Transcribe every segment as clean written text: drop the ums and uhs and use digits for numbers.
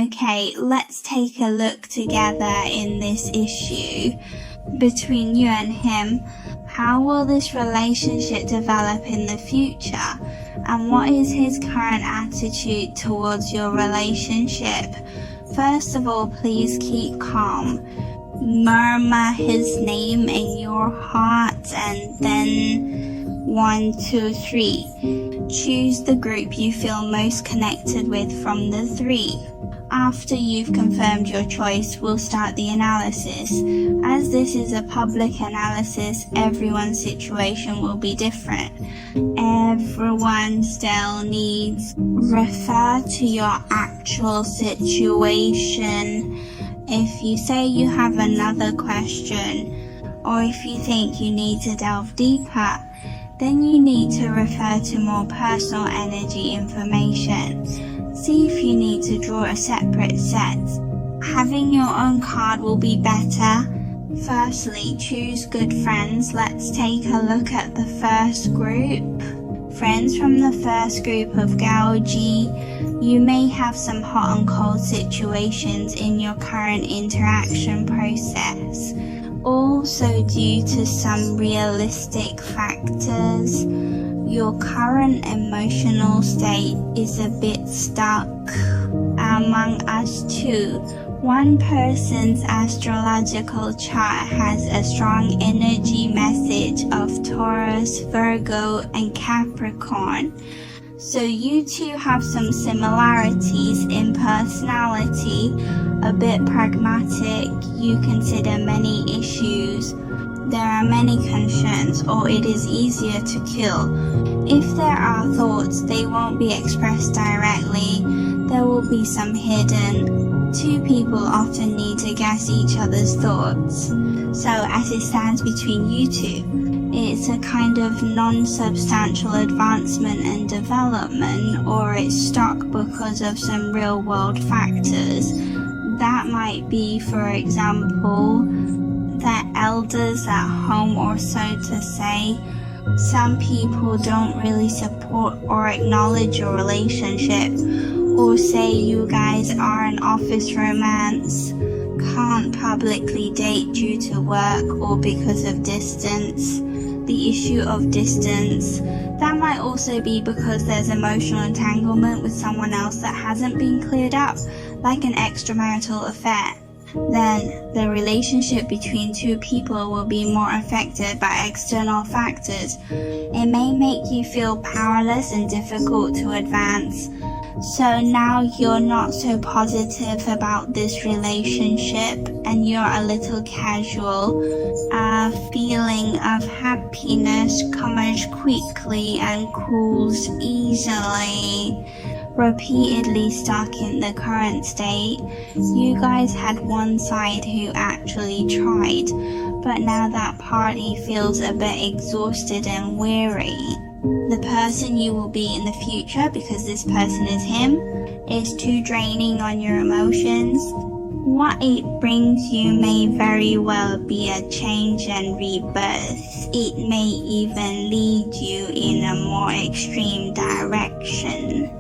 Okay, let's take a look together in this issue between you and him. How will this relationship develop in the future? And what is his current attitude towards your relationship? First of all, please keep calm. Murmur his name in your heart and then 1, 2, 3. Choose the group you feel most connected with from the 3. After you've confirmed your choice, we'll start the analysis. As this is a public analysis, everyone's situation will be different. Everyone still needs refer to your actual situation. If you say you have another question, or if you think you need to delve deeper, then you need to refer to more personal energy information. See if you need to draw a separate set. Having your own card will be better. Firstly, choose good friends. Let's take a look at the first group. Friends from the first group of Gaoji, you may have some hot and cold situations in your current interaction process. Also, due to some realistic factors, your current emotional state is a bit stuck. Among us two, one person's astrological chart has a strong energy message of Taurus, Virgo, and Capricorn. So you two have some similarities in personality, a bit pragmatic, you consider many issues, there are many concerns, or it is easier to kill. If there are thoughts, they won't be expressed directly, there will be some hidden. Two people often need to guess each other's thoughts. So as it stands between you two, it's a kind of non-substantial advancement and development, or it's stuck because of some real-world factors. That might be, for example, the elders at home, or so to say. Some people don't really support or acknowledge your relationship, or say you guys are an office romance, can't publicly date due to work or because of distance. The issue of distance, that might also be because there's emotional entanglement with someone else that hasn't been cleared up, like an extramarital affair. Then the relationship between two people will be more affected by external factors. It may make you feel powerless and difficult to advance. So now you're not so positive about this relationship and you're a little casual. A feeling of happiness comes quickly and cools easily. Repeatedly stuck in the current state. You guys had one side who actually tried, but now that party feels a bit exhausted and weary. The person you will be in the future, because this person is him, is too draining on your emotions. What it brings you may very well be a change and rebirth. It may even lead you in a more extreme direction.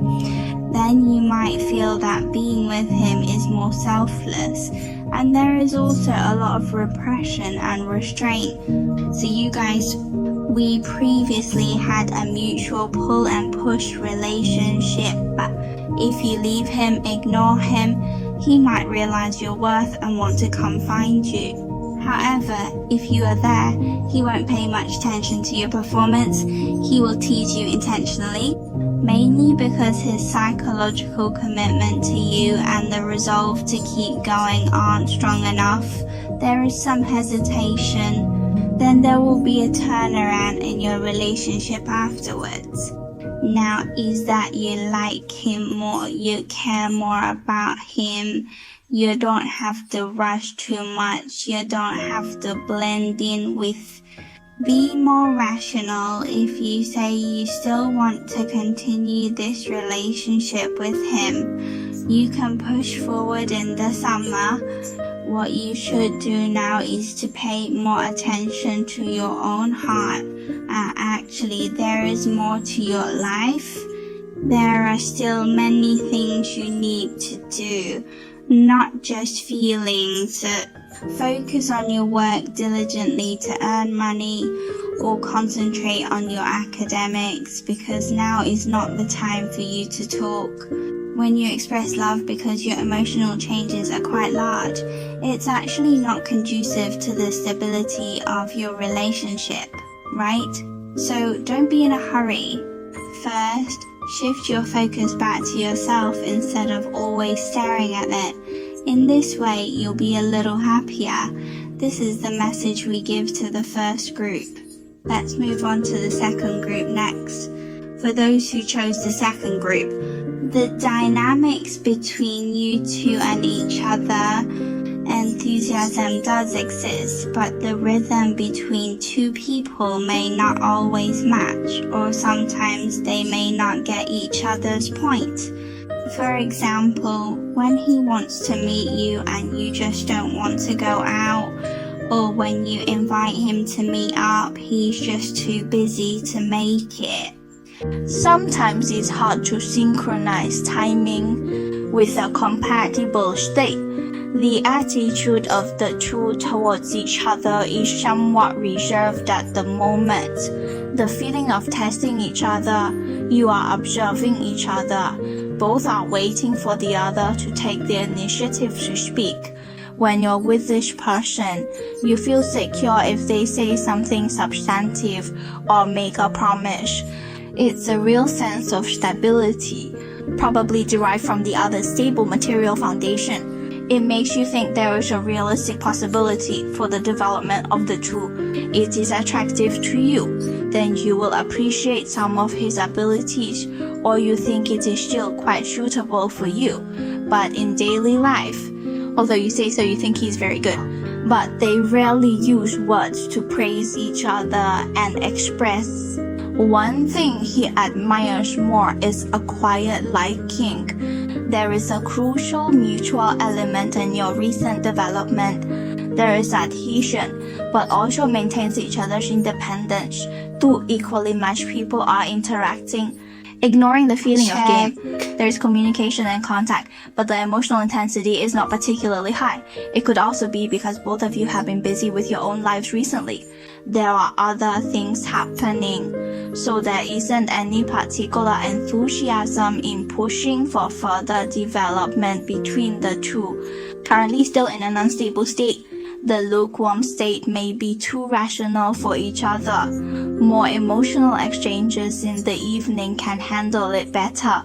Then you might feel that being with him is more selfless, and there is also a lot of repression and restraint. So you guys, we previously had a mutual pull and push relationship, but if you leave him, ignore him, he might realize your worth and want to come find you. However, if you are there, he won't pay much attention to your performance. He will tease you intentionally, mainly because his psychological commitment to you and the resolve to keep going aren't strong enough. There is some hesitation. Then there will be a turnaround in your relationship afterwards. Now, is that you like him more, you care more about him, you don't have to rush too much, you don't have to blend in with. Be more rational if you say you still want to continue this relationship with him. You can push forward in the summer. What you should do now is to pay more attention to your own heart. Actually, there is more to your life. There are still many things you need to do, not just feelings. Focus on your work diligently to earn money, or concentrate on your academics, because now is not the time for you to talk. When you express love because your emotional changes are quite large, it's actually not conducive to the stability of your relationship, right? So don't be in a hurry. First, shift your focus back to yourself instead of always staring at it. In this way, you'll be a little happier. This is the message we give to the first group. Let's move on to the second group next. For those who chose the second group, the dynamics between you two and each other, enthusiasm does exist, but the rhythm between two people may not always match, or sometimes they may not get each other's point. For example, when he wants to meet you and you just don't want to go out, or when you invite him to meet up, he's just too busy to make it. Sometimes it's hard to synchronize timing with a compatible state. The attitude of the two towards each other is somewhat reserved at the moment. The feeling of testing each other, you are observing each other. Both are waiting for the other to take the initiative to speak. When you're with this person, you feel secure if they say something substantive or make a promise. It's a real sense of stability, probably derived from the other's stable material foundation. It makes you think there is a realistic possibility for the development of the two. It is attractive to you, then you will appreciate some of his abilities, or you think it is still quite suitable for you. But in daily life, although you say so, you think he's very good, but they rarely use words to praise each other and express. One thing he admires more is a quiet liking. There is a crucial mutual element in your recent development. There is adhesion, but also maintains each other's independence. Two equally matched people are interacting. Ignoring the feeling of game, there is communication and contact, but the emotional intensity is not particularly high. It could also be because both of you have been busy with your own lives recently. There are other things happening, so there isn't any particular enthusiasm in pushing for further development between the two. Currently still in an unstable state, the lukewarm state may be too rational for each other. More emotional exchanges in the evening can handle it better.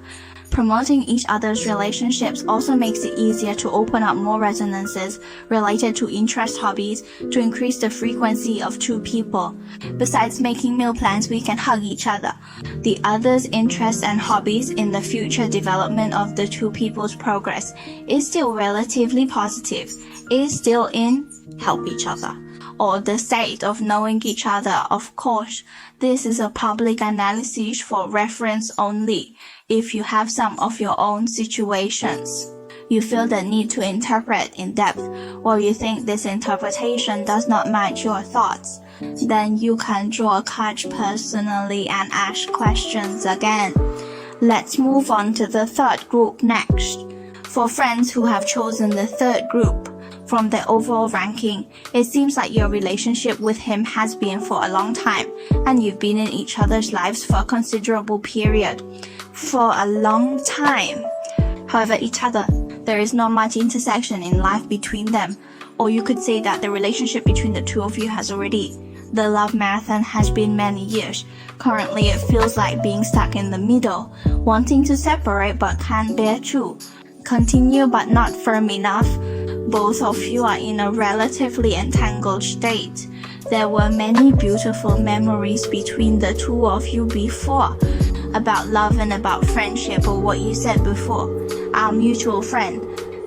Promoting each other's relationships also makes it easier to open up more resonances related to interest hobbies to increase the frequency of two people. Besides making meal plans, we can hug each other. The other's interests and hobbies in the future development of the two people's progress is still relatively positive. Is still in help each other, or the state of knowing each other. Of course, this is a public analysis for reference only. If you have some of your own situations you feel the need to interpret in depth, or you think this interpretation does not match your thoughts, then you can draw a card personally and ask questions again. Let's move on to the third group next. For friends who have chosen the third group, from the overall ranking, it seems like your relationship with him has been for a long time, and you've been in each other's lives for a considerable period. For a long time. However, each other, there is not much intersection in life between them, or you could say that the relationship between the two of you has already. The love marathon has been many years. Currently, it feels like being stuck in the middle, wanting to separate but can't bear to continue but not firm enough. Both of you are in a relatively entangled state. There were many beautiful memories between the two of you before, about love and about friendship, or what you said before, our mutual friend.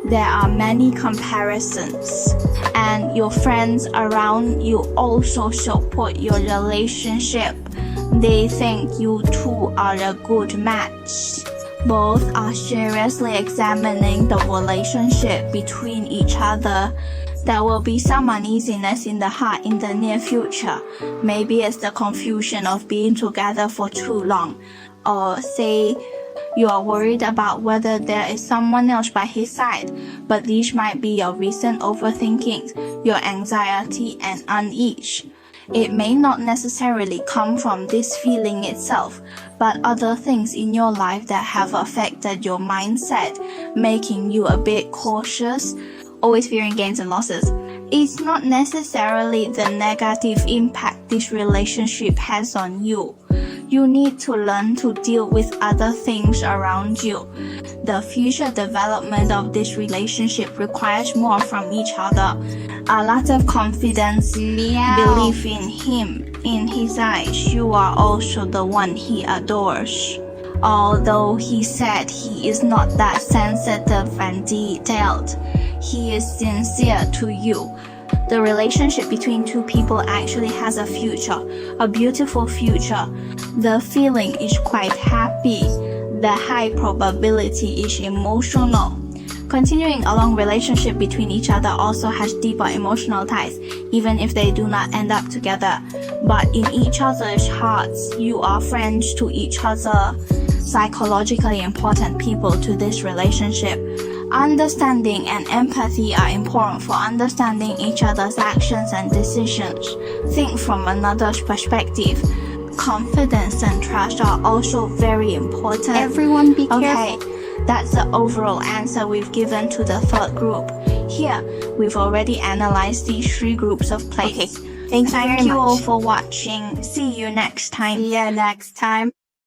There are many comparisons, and your friends around you also support your relationship. They think you two are a good match. Both are seriously examining the relationship between each other. There will be some uneasiness in the heart in the near future. Maybe it's the confusion of being together for too long. Or say You are worried about whether there is someone else by his side, but these might be your recent overthinkings, your anxiety and unease. It may not necessarily come from this feeling itself, but other things in your life that have affected your mindset, making you a bit cautious, always fearing gains and losses. It's not necessarily the negative impact this relationship has on you. You need to learn to deal with other things around you. The future development of this relationship requires more from each other. A lot of confidence, belief in him. In his eyes, you are also the one he adores. Although he said he is not that sensitive and detailed, he is sincere to you. The relationship between two people actually has a future, a beautiful future. The feeling is quite happy. The high probability is emotional. Continuing a long relationship between each other also has deeper emotional ties, even if they do not end up together. But in each other's hearts, you are friends to each other, psychologically important people to this relationship. Understanding and empathy are important for understanding each other's actions and decisions. Think from another's perspective. Confidence and trust are also very important. Everyone be careful. Okay, that's the overall answer we've given to the third group. Here, we've already analyzed these 3 groups of places. Thank you very Thank you much. all for watching. See you next time. See you next time.